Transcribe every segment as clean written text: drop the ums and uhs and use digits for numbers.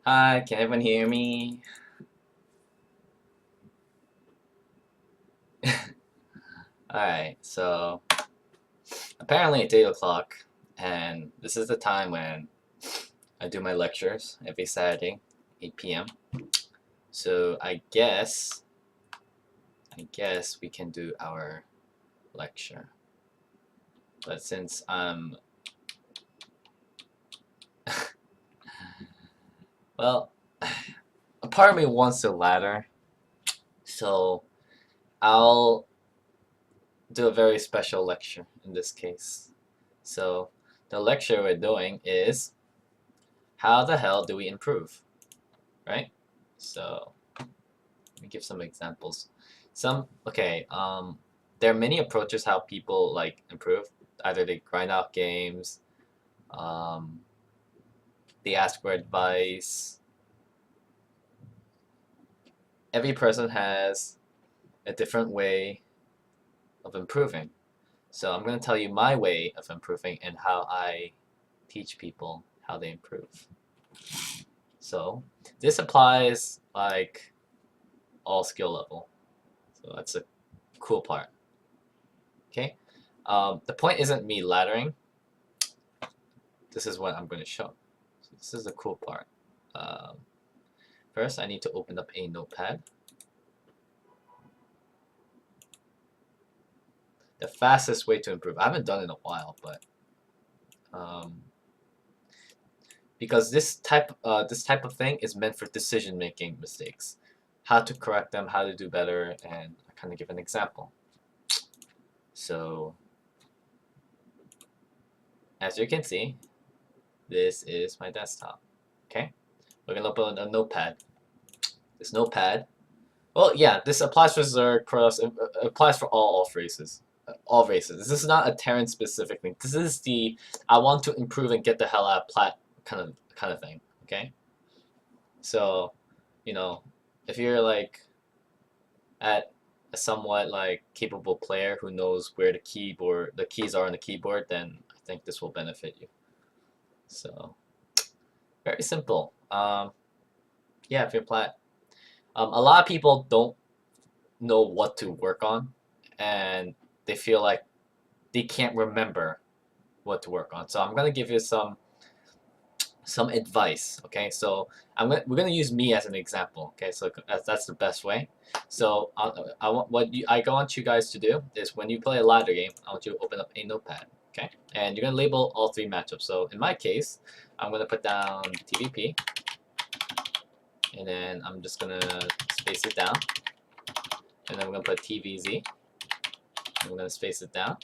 Hi, can everyone hear me? Alright, so apparently it's 8 o'clock, and this is the time when I do my lectures every Saturday, 8 p.m. So I guess we can do our lecture. But since well, a part of me wants to ladder, so I'll do a very special lecture in this case. So the lecture we're doing is how the hell do we improve, right? So let me give some examples. There are many approaches how people like improve. Either they grind out games, um, they ask for advice. Every person has a different way of improving. So I'm going to tell you my way of improving and how I teach people how they improve. So this applies like all skill level. So that's a cool part. Okay. The point isn't me laddering. This is what I'm going to show. So this is the cool part. First, I need to open up a notepad. The fastest way to improve. I haven't done it in a while, but because this type of thing is meant for decision-making mistakes, how to correct them, how to do better, and I kind of give an example. So, as you can see, this is my desktop. Okay, we're gonna open a notepad. This notepad. Well, yeah, this applies for Zerg, Cross. It applies for all races. All races. This is not a Terran specific thing. This is the I want to improve and get the hell out of plat kind of thing. Okay. So, you know, if you're like at a somewhat like capable player who knows where the keys are on the keyboard, then I think this will benefit you. So, very simple. Yeah, if you're plat. A lot of people don't know what to work on, and they feel like they can't remember what to work on. So I'm gonna give you some advice. Okay, so we're gonna use me as an example. Okay, so that's the best way. So I want you guys to do is when you play a ladder game, I want you to open up a notepad. Okay, and you're gonna label all 3 matchups. So in my case, I'm gonna put down TVP, and then I'm just gonna space it down, and then we're gonna put TVZ. And we're gonna space it down,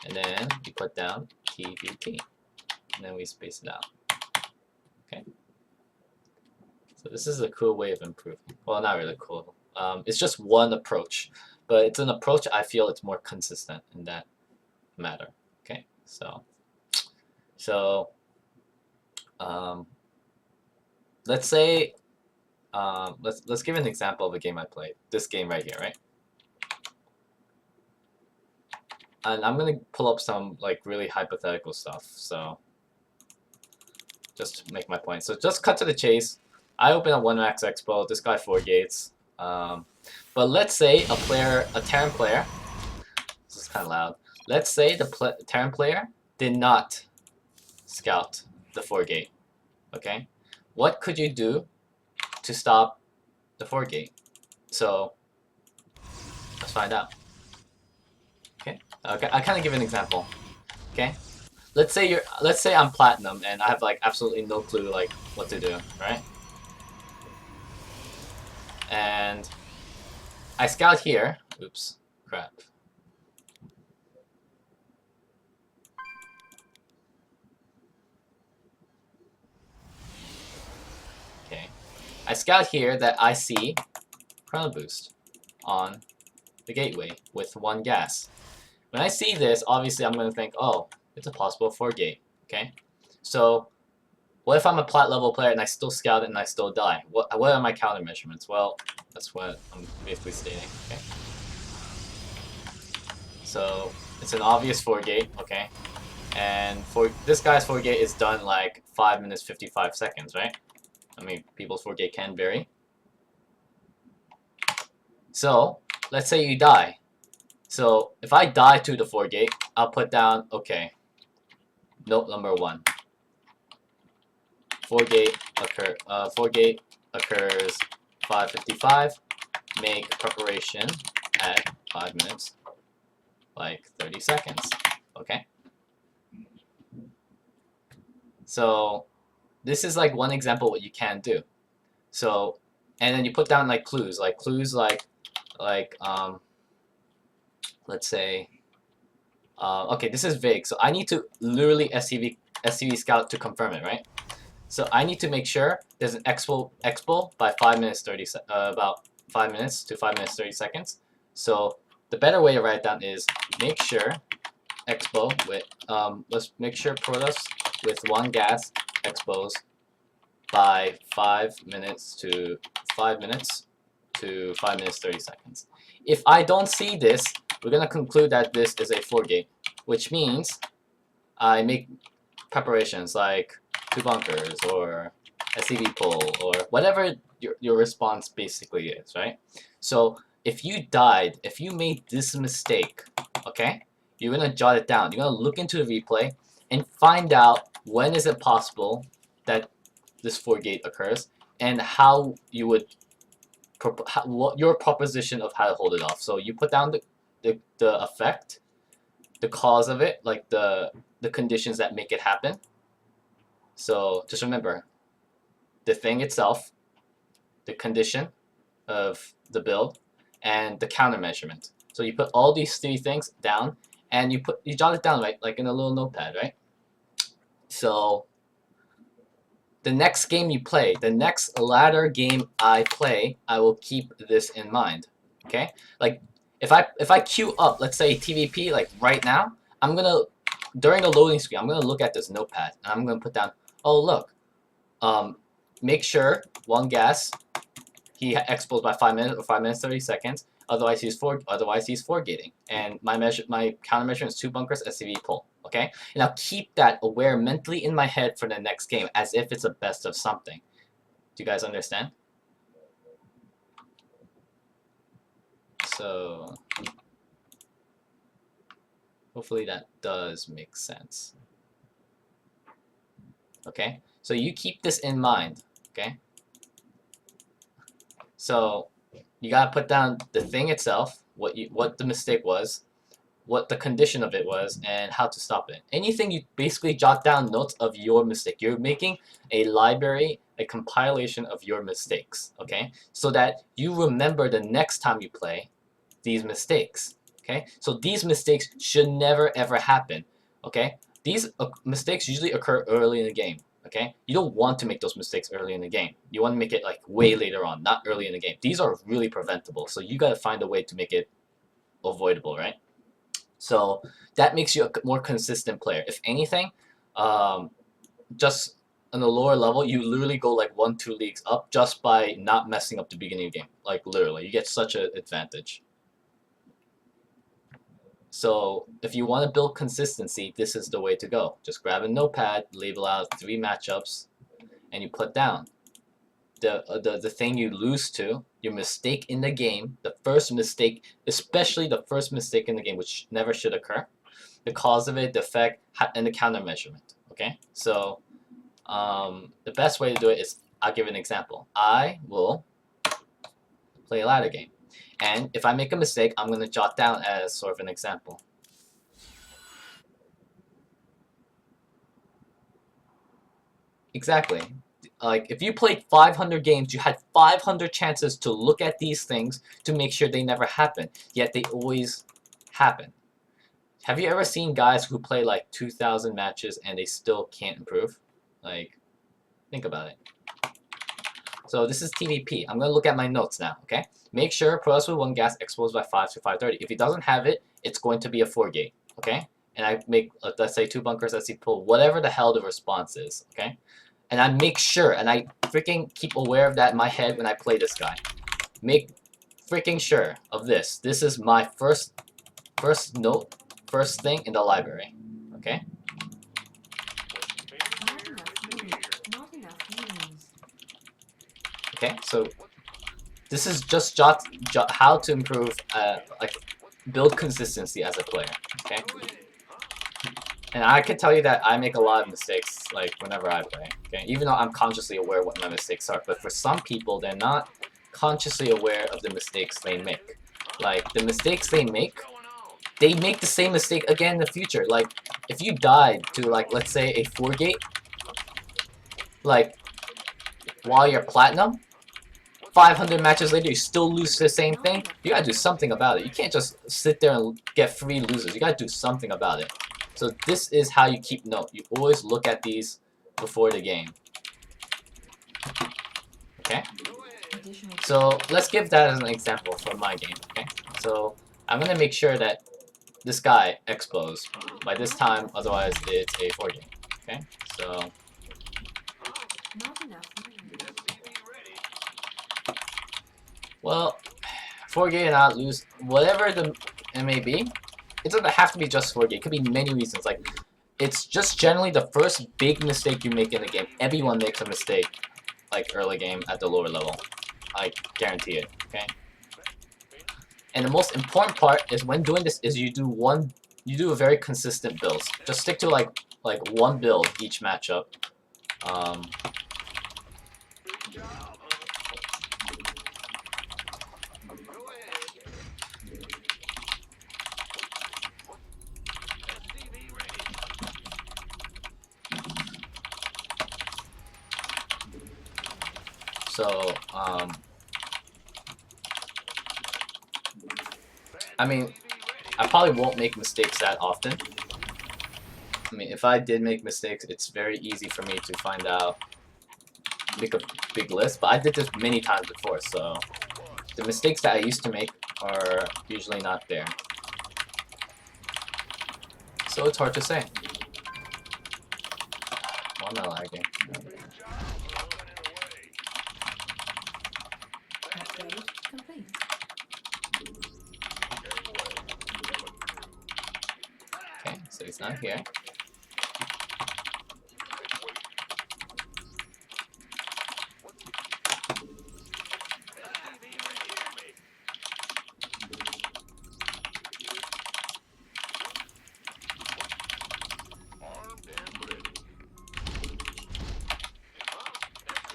and then we put down TVP, and then we space it out. Okay. So this is a cool way of improving. Well, not really cool. It's just one approach, but it's an approach I feel it's more consistent in that matter. Okay. So let's say let's give an example of a game I played. This game right here, right? And I'm gonna pull up some like really hypothetical stuff. So just to make my point. So just cut to the chase. I open up 1 Max Expo. This guy 4 gates. But let's say a Terran player. This is kind of loud. Let's say the Terran player did not scout the 4 gate. Okay, what could you do to stop the 4 gate? So let's find out. Okay, I kind of give an example. Okay, let's say I'm platinum and I have like absolutely no clue like what to do, right? And I scout here. Oops, crap. Okay, I scout here that I see Chrono Boost on the gateway with 1 gas. When I see this, obviously I'm going to think, oh, it's a possible 4 gate. Okay, so what if I'm a plat level player and I still scout it and I still die? What are my counter measurements? Well, that's what I'm basically stating. Okay, so it's an obvious 4 gate. Okay, and for this guy's 4 gate is done like 5 minutes 55 seconds, right? I mean, people's 4 gate can vary. So let's say you die. So if I die to the 4 gate, I'll put down, okay, note number 1. 4 gate occurs 5:55. Make preparation at 5 minutes, like 30 seconds. Okay. So this is like one example what you can do. So, and then you put down like clues like let's say, okay, this is vague. So I need to literally SCV scout to confirm it, right? So I need to make sure there's an expo by 5 minutes 30 about 5 minutes to 5 minutes 30 seconds. So the better way to write it down is make sure expo with let's make sure Protoss with 1 gas expos by 5 minutes to 5 minutes 30 seconds. If I don't see this, we're gonna conclude that this is a 4 gate, which means I make preparations like 2 bunkers or SCV pull or whatever your response basically is, right? So if you died, if you made this mistake, okay, you're gonna jot it down. You're gonna look into the replay and find out when is it possible that this 4 gate occurs and how you would what your proposition of how to hold it off. So you put down the effect, the cause of it, like the conditions that make it happen. So just remember the thing itself, the condition of the build, and the counter measurement. So you put all these 3 things down and you jot it down, right, like in a little notepad, right? So the next game you play, the next ladder game I play, I will keep this in mind. Okay? Like if I queue up, let's say TVP, like right now, I'm gonna during the loading screen, I'm gonna look at this notepad and I'm gonna put down, oh look, make sure 1 gas he expos by 5 minutes or 5 minutes 30 seconds. Otherwise he's 4 gating. And my counter measurement is 2 bunkers SCV pull. Okay? And I'll keep that aware mentally in my head for the next game as if it's a best of something. Do you guys understand? So hopefully that does make sense. Okay? So you keep this in mind, okay? So you gotta put down the thing itself, what the mistake was, what the condition of it was, and how to stop it. Anything you basically jot down notes of your mistake. You're making a library, a compilation of your mistakes, okay? So that you remember the next time you play these mistakes, okay? So these mistakes should never ever happen, okay? These mistakes usually occur early in the game, okay? You don't want to make those mistakes early in the game. You want to make it like way later on, not early in the game. These are really preventable, so you gotta find a way to make it avoidable, right? So that makes you a more consistent player. If anything, just on the lower level, you literally go like 1-2 leagues up just by not messing up the beginning of the game. Like literally, you get such an advantage. So if you want to build consistency, this is the way to go. Just grab a notepad, label out 3 matchups, and you put down the thing you lose to, your mistake in the game, the first mistake, especially the first mistake in the game, which never should occur, the cause of it, the effect, and the counter measurement. Okay, so the best way to do it is, I'll give an example. I will play a ladder game. And if I make a mistake, I'm going to jot down as sort of an example. Exactly. Like, if you played 500 games, you had 500 chances to look at these things to make sure they never happen, yet they always happen. Have you ever seen guys who play like 2,000 matches and they still can't improve? Like, think about it. So this is TVP. I'm going to look at my notes now, okay? Make sure Protoss with 1 gas exposed by 5 to 5:30. If he doesn't have it, it's going to be a 4 gate, okay? And I make, let's say, 2 bunkers, let's see, pull, whatever the hell the response is, okay? And I make sure, and I freaking keep aware of that in my head when I play this guy. Make freaking sure of this. This is my first note, first thing in the library, okay? Not enough news. Not enough news. Okay, so this is just how to improve, like, build consistency as a player. Okay, and I can tell you that I make a lot of mistakes, like, whenever I play. Okay, even though I'm consciously aware what my mistakes are, but for some people, they're not consciously aware of the mistakes they make. Like, the mistakes they make the same mistake again in the future. Like, if you died to, like, let's say a 4-gate, like, while you're platinum, 500 matches later, you still lose the same thing, you gotta do something about it. You can't just sit there and get free losers. You gotta do something about it. So this is how you keep note. You always look at these before the game. Okay? So let's give that as an example for my game. Okay? So I'm gonna make sure that this guy explodes by this time, otherwise it's a 4-game. Okay? So well, 4-gate and not lose whatever it may be. It doesn't have to be just 4-gate. It could be many reasons. Like, it's just generally the first big mistake you make in the game. Everyone makes a mistake, like, early game at the lower level. I guarantee it. Okay. And the most important part is when doing this is you do a very consistent build. Just stick to like one build each matchup. So, I mean, I probably won't make mistakes that often. I mean, if I did make mistakes, it's very easy for me to find out, make a big list, but I did this many times before, so the mistakes that I used to make are usually not there. So it's hard to say. Why am I lagging? Okay, so he's not here.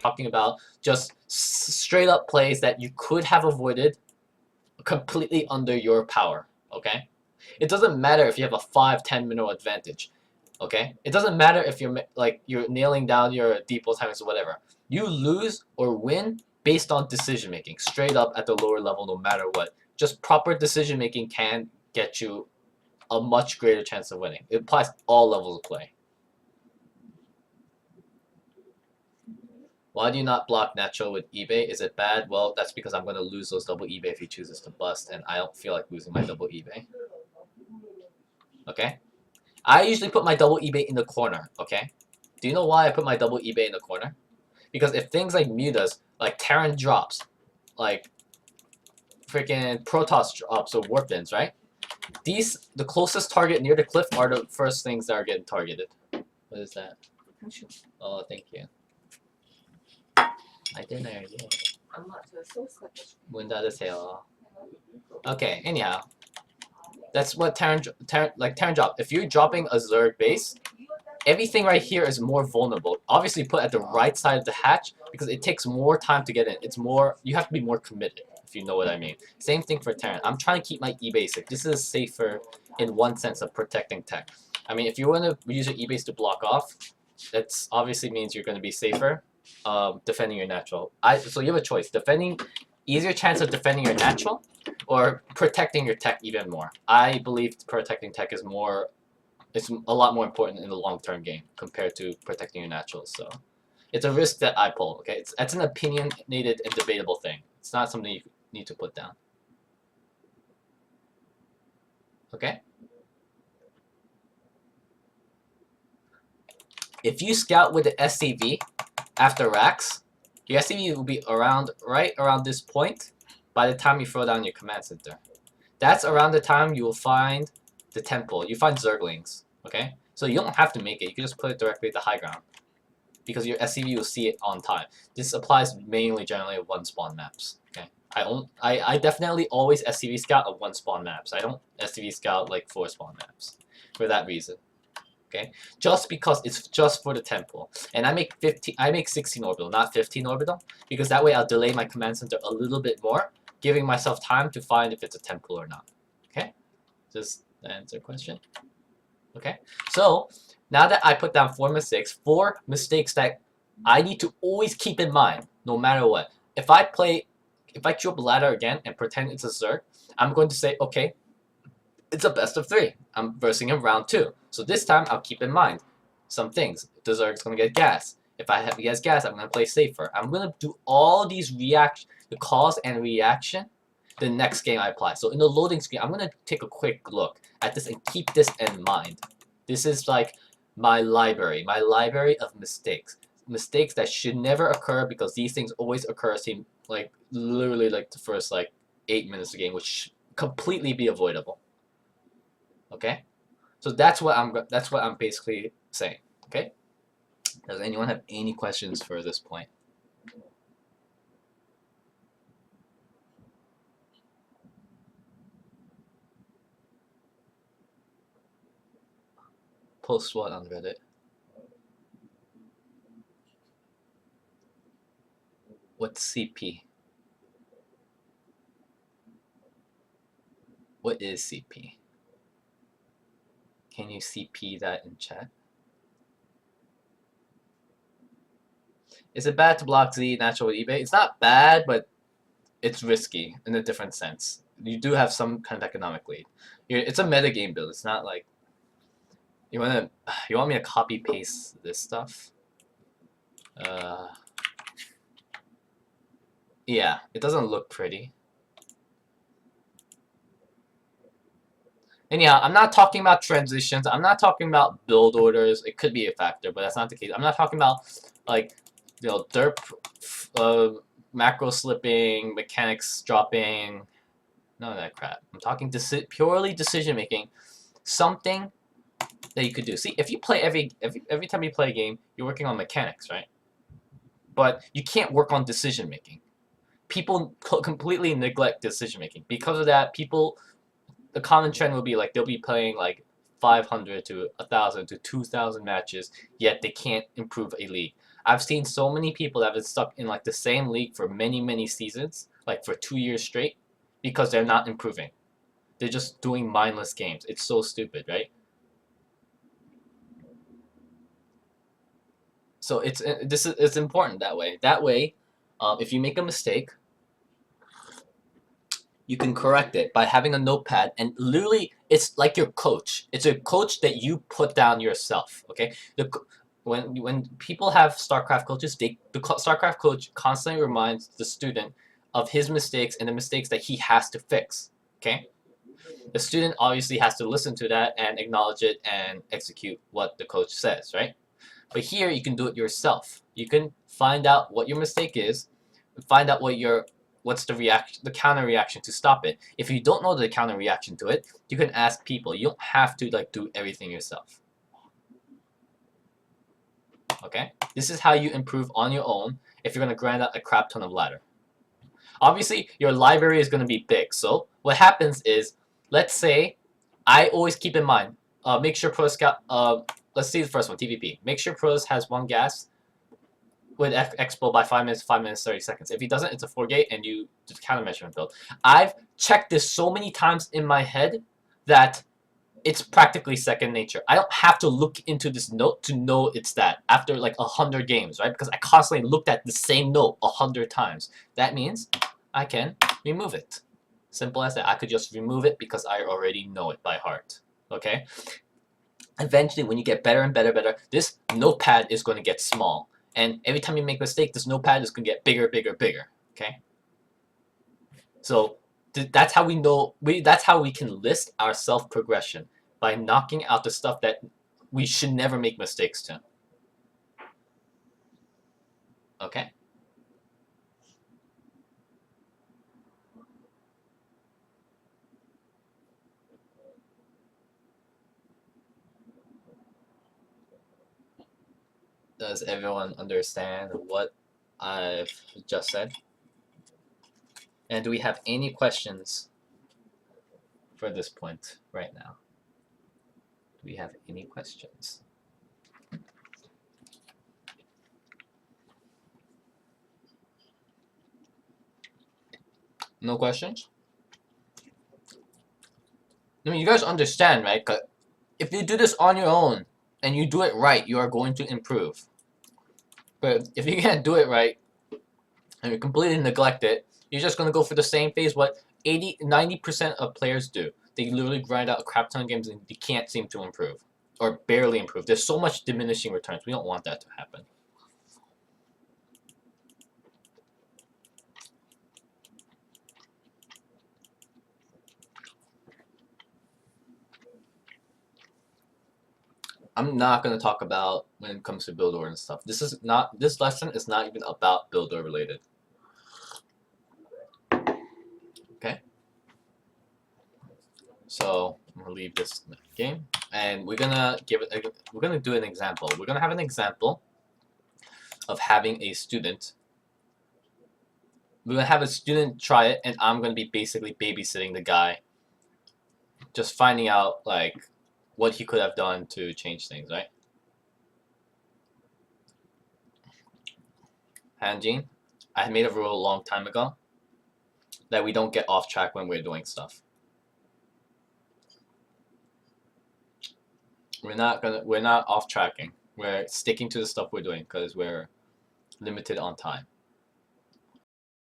Talking about just straight up plays that you could have avoided completely under your power, okay? It doesn't matter if you have a 5-10 minute advantage, okay? It doesn't matter if you're nailing down your depot timings or whatever. You lose or win based on decision making, straight up at the lower level no matter what. Just proper decision making can get you a much greater chance of winning. It applies to all levels of play. Why do you not block Nacho with eBay? Is it bad? Well, that's because I'm going to lose those double eBay if he chooses to bust, and I don't feel like losing my double eBay. Okay? I usually put my double eBay in the corner, okay? Do you know why I put my double eBay in the corner? Because if things like Mutas, like Terran drops, like freaking Protoss drops or Warpins, right? The closest target near the cliff are the first things that are getting targeted. What is that? Oh, thank you. I didn't know you. 문 닫으세요. Okay, anyhow. That's what Terran drop. If you're dropping a Zerg base, everything right here is more vulnerable. Obviously put at the right side of the hatch because it takes more time to get in. You have to be more committed, if you know what I mean. Same thing for Terran. I'm trying to keep my E-base safe. This is safer in one sense of protecting tech. I mean, if you want to use your E-base to block off, that obviously means you're going to be safer defending your natural. So you have a choice. Easier chance of defending your natural or protecting your tech even more. I believe protecting tech is it's a lot more important in the long-term game compared to protecting your naturals. So it's a risk that I pull. Okay, it's an opinionated and debatable thing. It's not something you need to put down. Okay. If you scout with the SCV after racks, your SCV will be right around this point by the time you throw down your command center. That's around the time you will find the temple. You find Zerglings, okay? So you don't have to make it. You can just put it directly at the high ground. because your SCV will see it on time. This applies mainly generally at one spawn maps. Okay, I definitely always SCV scout at one spawn maps. I don't SCV scout like 4 spawn maps for that reason. Okay, just because it's just for the temple, and I make 16 orbital, not 15 orbital, because that way I'll delay my command center a little bit more, giving myself time to find if it's a temple or not. Okay, does that answer the question? Okay, so now that I put down 4 mistakes, 4 mistakes that I need to always keep in mind, no matter what. If I queue up a ladder again and pretend it's a Zerg, I'm going to say, okay, it's a best of 3. I'm versing him round 2. So this time I'll keep in mind some things. The Zerg's going to get gas. If he has gas, I'm going to play safer. I'm going to do all these the cause and reaction the next game I apply. So in the loading screen, I'm going to take a quick look at this and keep this in mind. This is like my library of mistakes. Mistakes that should never occur because these things always occur like literally like the first like 8 minutes of the game, which should completely be avoidable. Okay? So that's what I'm basically saying. Okay? Does anyone have any questions for this point? Post what on Reddit? What's CP? What is CP? Can you CP that in chat? Is it bad to block Z natural eBay? It's not bad, but it's risky in a different sense. You do have some kind of economic lead. It's a metagame build. It's not like you want me to copy paste this stuff. Yeah, it doesn't look pretty. And yeah, I'm not talking about transitions. I'm not talking about build orders. It could be a factor, but that's not the case. I'm not talking about like, derp, macro slipping, mechanics dropping, none of that crap. I'm talking purely decision making. Something that you could do. See, if you play every time you play a game, you're working on mechanics, right? But you can't work on decision making. People completely neglect decision making. Because of that, the common trend will be like they'll be playing like 500 to 1,000 to 2,000 matches, yet they can't improve a league. I've seen so many people that have been stuck in like the same league for many seasons, like for 2 years straight, because they're not improving. They're just doing mindless games. It's so stupid, right? So it's important that way. That way, if you make a mistake, you can correct it by having a notepad, and literally it's like your coach. It's a coach that you put down yourself. Okay, when people have StarCraft coaches, the StarCraft coach constantly reminds the student of his mistakes and the mistakes that he has to fix. Okay, the student obviously has to listen to that and acknowledge it and execute what the coach says, right? But here you can do it yourself. You can find out what your mistake is, find out what's the counter reaction to stop it. If you don't know the counter reaction to it, you can ask people. You don't have to like do everything yourself. Okay? This is how you improve on your own if you're gonna grind out a crap ton of ladder. Obviously, your library is gonna be big. So what happens is, let's say, I always keep in mind, make sure Pro Scout. Let's see the first one, TVP. Make sure Pros has 1 gas with Expo by 5 minutes, 5 minutes, 30 seconds. If he doesn't, it's a 4 gate and you just counter measurement build. I've checked this so many times in my head that it's practically second nature. I don't have to look into this note to know it's that after like 100 games, right? Because I constantly looked at the same note 100 times. That means I can remove it. Simple as that. I could just remove it because I already know it by heart. Okay? Eventually, when you get better and better, this notepad is going to get small. And every time you make a mistake, this notepad is going to get bigger. Okay? So that's how we know. That's how we can list our self progression, by knocking out the stuff that we should never make mistakes to. Okay? Does everyone understand what I've just said? And do we have any questions for this point right now? Do we have any questions? No questions? I mean, you guys understand, right? 'Cause if you do this on your own and you do it right, you are going to improve. But if you can't do it right and you completely neglect it, you're just going to go for the same phase what 90% of players do. They literally grind out a crap ton of games and they can't seem to improve. Or barely improve. There's so much diminishing returns. We don't want that to happen. I'm not going to talk about when it comes to build order and stuff. This lesson is not even about build order related. Okay? So I'm gonna leave this game, and we're gonna do an example. We're gonna have an example of having a student. We're gonna have a student try it, and I'm gonna be basically babysitting the guy, just finding out like what he could have done to change things, right? Hanjin, I made a rule a long time ago that we don't get off track when we're doing stuff. We're not off tracking. We're sticking to the stuff we're doing because we're limited on time.